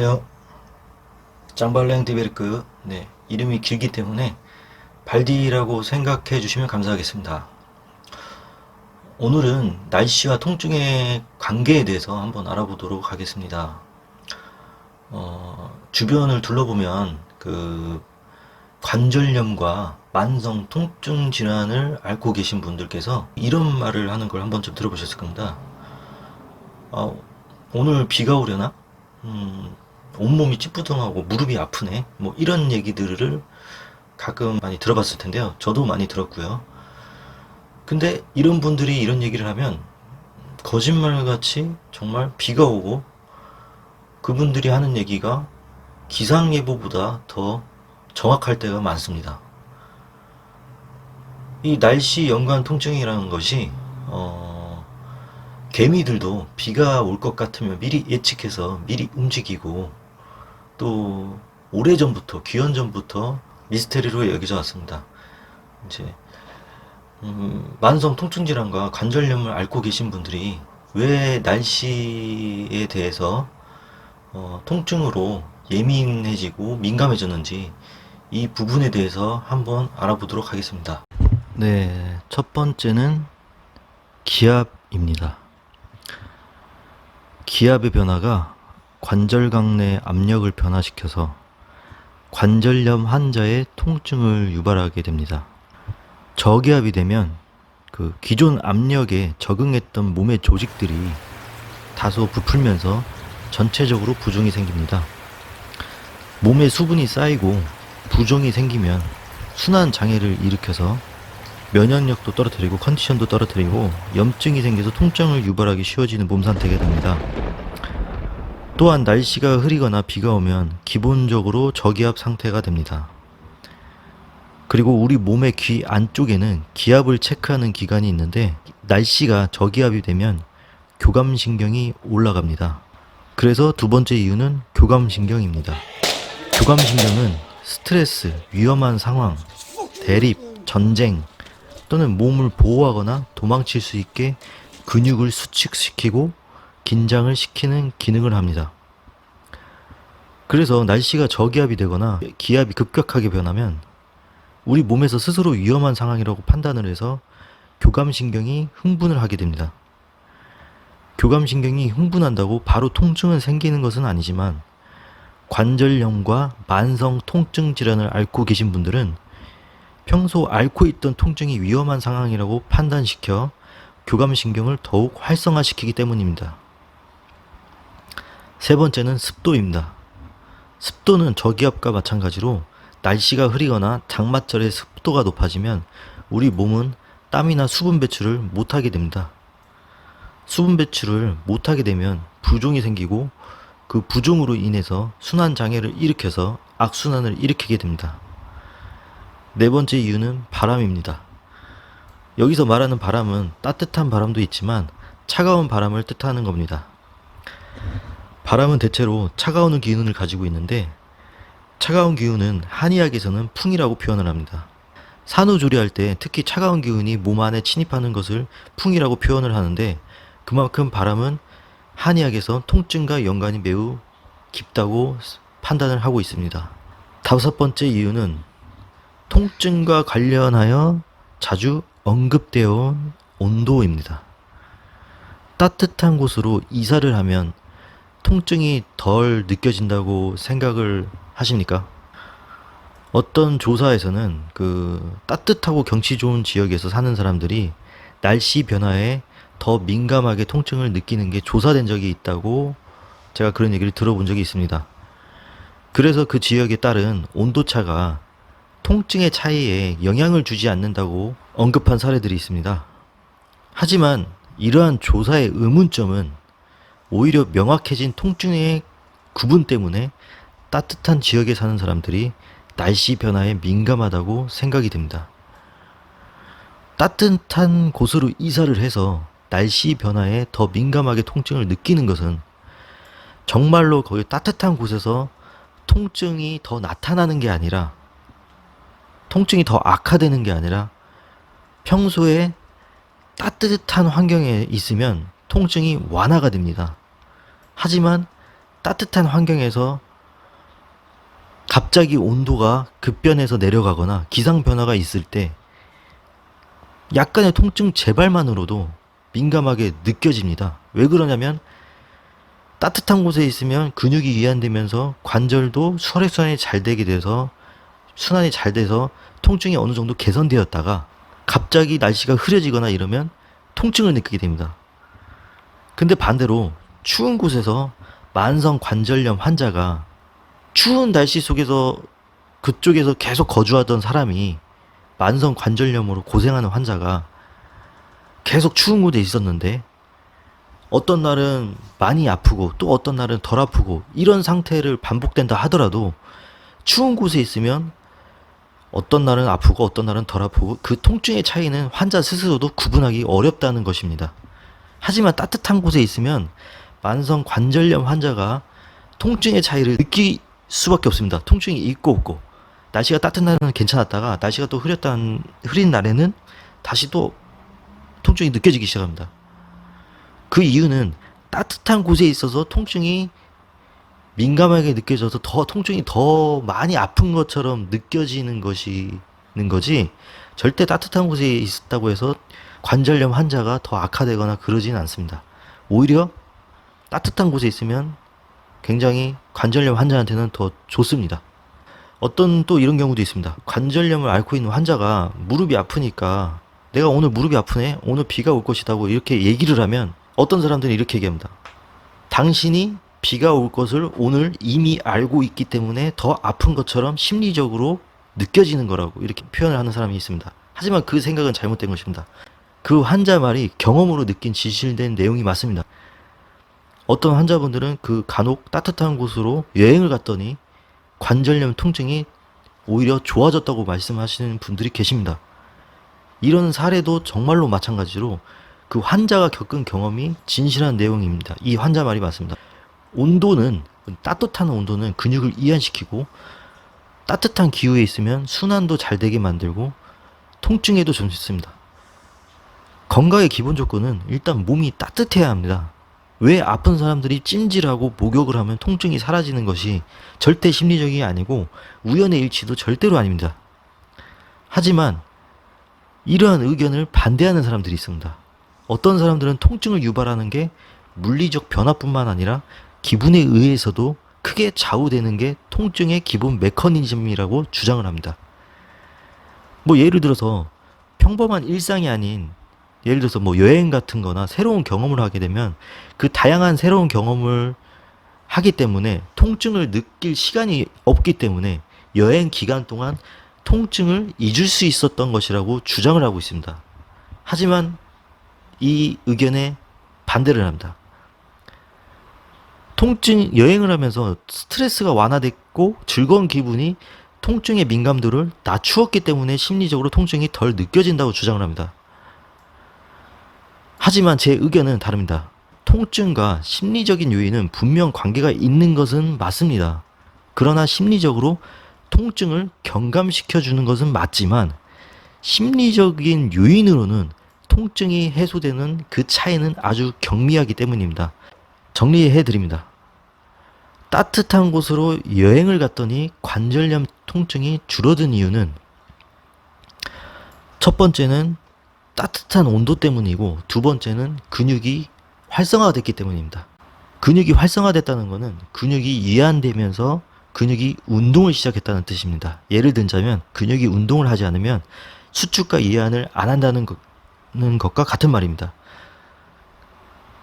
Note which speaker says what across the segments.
Speaker 1: 안녕하세요. 짱발랭 디베르크. 네, 이름이 길기 때문에 발디라고 생각해 주시면 감사하겠습니다. 오늘은 날씨와 통증의 관계에 대해서 한번 알아보도록 하겠습니다. 주변을 둘러보면 관절염과 만성 통증 질환을 앓고 계신 분들께서 이런 말을 하는 걸 한 번쯤 들어보셨을 겁니다. 어, 오늘 비가 오려나? 온몸이 찌뿌둥하고 무릎이 아프네. 뭐 이런 얘기들을 가끔 많이 들어봤을 텐데요. 저도 많이 들었고요. 근데 이런 분들이 이런 얘기를 하면 거짓말같이 정말 비가 오고 그분들이 하는 얘기가 기상예보보다 더 정확할 때가 많습니다. 이 날씨 연관 통증이라는 것이 개미들도 비가 올 것 같으면 미리 예측해서 미리 움직이고 또 오래전부터 귀연전부터 미스테리로 여겨져 왔습니다. 이제 만성 통증 질환과 관절염을 앓고 계신 분들이 왜 날씨에 대해서 통증으로 예민해지고 민감해졌는지 이 부분에 대해서 한번 알아보도록 하겠습니다. 네, 첫 번째는 기압입니다. 기압의 변화가 관절각 내 압력을 변화시켜서 관절염 환자의 통증을 유발하게 됩니다. 저기압이 되면 기존 압력에 적응했던 몸의 조직들이 다소 부풀면서 전체적으로 부종이 생깁니다. 몸에 수분이 쌓이고 부종이 생기면 순환 장애를 일으켜서 면역력도 떨어뜨리고 컨디션도 떨어뜨리고 염증이 생겨서 통증을 유발하기 쉬워지는 몸 상태가 됩니다. 또한 날씨가 흐리거나 비가 오면 기본적으로 저기압 상태가 됩니다. 그리고 우리 몸의 귀 안쪽에는 기압을 체크하는 기관이 있는데 날씨가 저기압이 되면 교감신경이 올라갑니다. 그래서 두 번째 이유는 교감신경입니다. 교감신경은 스트레스, 위험한 상황, 대립, 전쟁 또는 몸을 보호하거나 도망칠 수 있게 근육을 수축시키고 긴장을 시키는 기능을 합니다. 그래서 날씨가 저기압이 되거나 기압이 급격하게 변하면 우리 몸에서 스스로 위험한 상황이라고 판단을 해서 교감신경이 흥분을 하게 됩니다. 교감신경이 흥분한다고 바로 통증은 생기는 것은 아니지만 관절염과 만성 통증 질환을 앓고 계신 분들은 평소 앓고 있던 통증이 위험한 상황이라고 판단시켜 교감신경을 더욱 활성화시키기 때문입니다. 세 번째는 습도입니다. 습도는 저기압과 마찬가지로 날씨가 흐리거나 장마철에 습도가 높아지면 우리 몸은 땀이나 수분 배출을 못하게 됩니다. 수분 배출을 못하게 되면 부종이 생기고 그 부종으로 인해서 순환 장애를 일으켜서 악순환을 일으키게 됩니다. 네 번째 이유는 바람입니다. 여기서 말하는 바람은 따뜻한 바람도 있지만 차가운 바람을 뜻하는 겁니다. 바람은 대체로 차가운 기운을 가지고 있는데 차가운 기운은 한의학에서는 풍이라고 표현을 합니다. 산후조리할 때 특히 차가운 기운이 몸 안에 침입하는 것을 풍이라고 표현을 하는데 그만큼 바람은 한의학에서 통증과 연관이 매우 깊다고 판단을 하고 있습니다. 다섯 번째 이유는 통증과 관련하여 자주 언급되어 온 온도입니다. 따뜻한 곳으로 이사를 하면 통증이 덜 느껴진다고 생각을 하십니까? 어떤 조사에서는 따뜻하고 경치 좋은 지역에서 사는 사람들이 날씨 변화에 더 민감하게 통증을 느끼는 게 조사된 적이 있다고 제가 그런 얘기를 들어본 적이 있습니다. 그래서 그 지역에 따른 온도차가 통증의 차이에 영향을 주지 않는다고 언급한 사례들이 있습니다. 하지만 이러한 조사의 의문점은 오히려 명확해진 통증의 구분 때문에 따뜻한 지역에 사는 사람들이 날씨 변화에 민감하다고 생각이 됩니다. 따뜻한 곳으로 이사를 해서 날씨 변화에 더 민감하게 통증을 느끼는 것은 정말로 거기 따뜻한 곳에서 통증이 더 나타나는 게 아니라 통증이 더 악화되는 게 아니라 평소에 따뜻한 환경에 있으면 통증이 완화가 됩니다. 하지만 따뜻한 환경에서 갑자기 온도가 급변해서 내려가거나 기상 변화가 있을 때 약간의 통증 재발만으로도 민감하게 느껴집니다. 왜 그러냐면 따뜻한 곳에 있으면 근육이 이완되면서 관절도 혈액순환이 잘 되게 돼서 순환이 잘 돼서 통증이 어느 정도 개선되었다가 갑자기 날씨가 흐려지거나 이러면 통증을 느끼게 됩니다. 근데 반대로 추운 곳에서 만성 관절염 환자가 추운 날씨 속에서 그쪽에서 계속 거주하던 사람이 만성 관절염으로 고생하는 환자가 계속 추운 곳에 있었는데 어떤 날은 많이 아프고 또 어떤 날은 덜 아프고 이런 상태를 반복된다 하더라도 추운 곳에 있으면 어떤 날은 아프고 어떤 날은 덜 아프고 그 통증의 차이는 환자 스스로도 구분하기 어렵다는 것입니다. 하지만 따뜻한 곳에 있으면 만성 관절염 환자가 통증의 차이를 느낄 수밖에 없습니다. 통증이 있고 없고. 날씨가 따뜻한 날은 괜찮았다가 날씨가 또 흐린 날에는 다시 또 통증이 느껴지기 시작합니다. 그 이유는 따뜻한 곳에 있어서 통증이 민감하게 느껴져서 더 통증이 더 많이 아픈 것처럼 느껴지는 거지 절대 따뜻한 곳에 있었다고 해서 관절염 환자가 더 악화되거나 그러지는 않습니다. 오히려 따뜻한 곳에 있으면 굉장히 관절염 환자한테는 더 좋습니다. 어떤 또 이런 경우도 있습니다. 관절염을 앓고 있는 환자가 무릎이 아프니까 내가 오늘 무릎이 아프네, 오늘 비가 올 것이다고 이렇게 얘기를 하면 어떤 사람들은 이렇게 얘기합니다. 당신이 비가 올 것을 오늘 이미 알고 있기 때문에 더 아픈 것처럼 심리적으로 느껴지는 거라고 이렇게 표현을 하는 사람이 있습니다. 하지만 그 생각은 잘못된 것입니다. 그 환자 말이 경험으로 느낀 진실된 내용이 맞습니다. 어떤 환자분들은 그 간혹 따뜻한 곳으로 여행을 갔더니 관절염 통증이 오히려 좋아졌다고 말씀하시는 분들이 계십니다. 이런 사례도 정말로 마찬가지로 그 환자가 겪은 경험이 진실한 내용입니다. 이 환자 말이 맞습니다. 온도는, 따뜻한 온도는 근육을 이완시키고 따뜻한 기후에 있으면 순환도 잘 되게 만들고 통증에도 좀 좋습니다. 건강의 기본 조건은 일단 몸이 따뜻해야 합니다. 왜 아픈 사람들이 찜질하고 목욕을 하면 통증이 사라지는 것이 절대 심리적이 아니고 우연의 일치도 절대로 아닙니다. 하지만 이러한 의견을 반대하는 사람들이 있습니다. 어떤 사람들은 통증을 유발하는 게 물리적 변화뿐만 아니라 기분에 의해서도 크게 좌우되는 게 통증의 기본 메커니즘이라고 주장을 합니다. 뭐 예를 들어서 평범한 일상이 아닌 예를 들어서 뭐 여행 같은 거나 새로운 경험을 하게 되면 그 다양한 새로운 경험을 하기 때문에 통증을 느낄 시간이 없기 때문에 여행 기간 동안 통증을 잊을 수 있었던 것이라고 주장을 하고 있습니다. 하지만 이 의견에 반대를 합니다. 여행을 하면서 스트레스가 완화됐고 즐거운 기분이 통증의 민감도를 낮추었기 때문에 심리적으로 통증이 덜 느껴진다고 주장을 합니다. 하지만 제 의견은 다릅니다. 통증과 심리적인 요인은 분명 관계가 있는 것은 맞습니다. 그러나 심리적으로 통증을 경감시켜주는 것은 맞지만 심리적인 요인으로는 통증이 해소되는 그 차이는 아주 경미하기 때문입니다. 정리해드립니다. 따뜻한 곳으로 여행을 갔더니 관절염 통증이 줄어든 이유는 첫 번째는 따뜻한 온도 때문이고 두 번째는 근육이 활성화됐기 때문입니다. 근육이 활성화됐다는 것은 근육이 이완되면서 근육이 운동을 시작했다는 뜻입니다. 예를 들자면 근육이 운동을 하지 않으면 수축과 이완을 안 한다는 것과 같은 말입니다.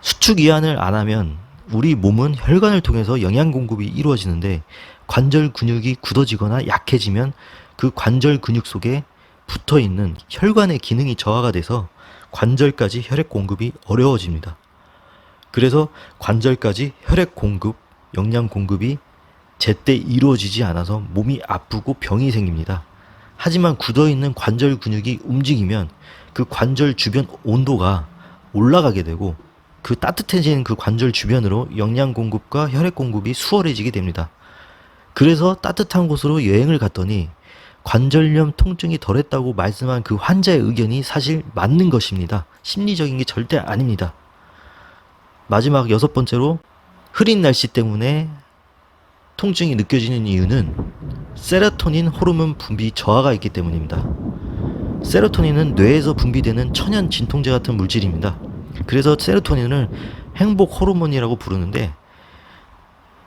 Speaker 1: 수축 이완을 안 하면 우리 몸은 혈관을 통해서 영양 공급이 이루어지는데 관절 근육이 굳어지거나 약해지면 그 관절 근육 속에 붙어있는 혈관의 기능이 저하가 돼서 관절까지 혈액 공급이 어려워집니다. 그래서 관절까지 혈액 공급, 영양 공급이 제때 이루어지지 않아서 몸이 아프고 병이 생깁니다. 하지만 굳어있는 관절 근육이 움직이면 그 관절 주변 온도가 올라가게 되고 그 따뜻해진 그 관절 주변으로 영양 공급과 혈액 공급이 수월해지게 됩니다. 그래서 따뜻한 곳으로 여행을 갔더니 관절염 통증이 덜했다고 말씀한 그 환자의 의견이 사실 맞는 것입니다. 심리적인 게 절대 아닙니다. 마지막 여섯 번째로 흐린 날씨 때문에 통증이 느껴지는 이유는 세로토닌 호르몬 분비 저하가 있기 때문입니다. 세로토닌은 뇌에서 분비되는 천연 진통제 같은 물질입니다. 그래서 세로토닌을 행복 호르몬이라고 부르는데,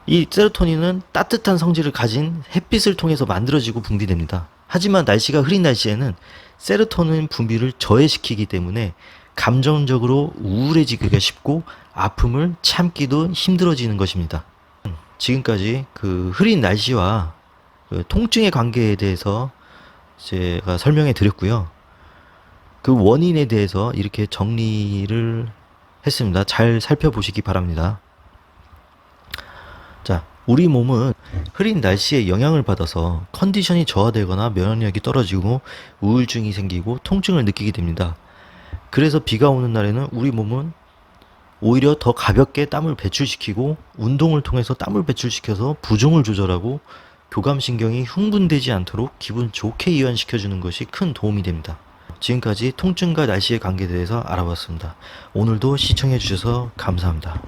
Speaker 1: 이 세로토닌은 따뜻한 성질을 가진 햇빛을 통해서 만들어지고 분비됩니다. 하지만 날씨가 흐린 날씨에는 세로토닌 분비를 저해시키기 때문에 감정적으로 우울해지기가 쉽고 아픔을 참기도 힘들어지는 것입니다. 지금까지 그 흐린 날씨와 그 통증의 관계에 대해서 제가 설명해 드렸고요. 그 원인에 대해서 이렇게 정리를 했습니다. 잘 살펴보시기 바랍니다. 자, 우리 몸은 흐린 날씨에 영향을 받아서 컨디션이 저하되거나 면역력이 떨어지고 우울증이 생기고 통증을 느끼게 됩니다. 그래서 비가 오는 날에는 우리 몸은 오히려 더 가볍게 땀을 배출시키고 운동을 통해서 땀을 배출시켜서 부종을 조절하고 교감신경이 흥분되지 않도록 기분 좋게 이완시켜주는 것이 큰 도움이 됩니다. 지금까지 통증과 날씨의 관계에 대해서 알아봤습니다. 오늘도 시청해주셔서 감사합니다.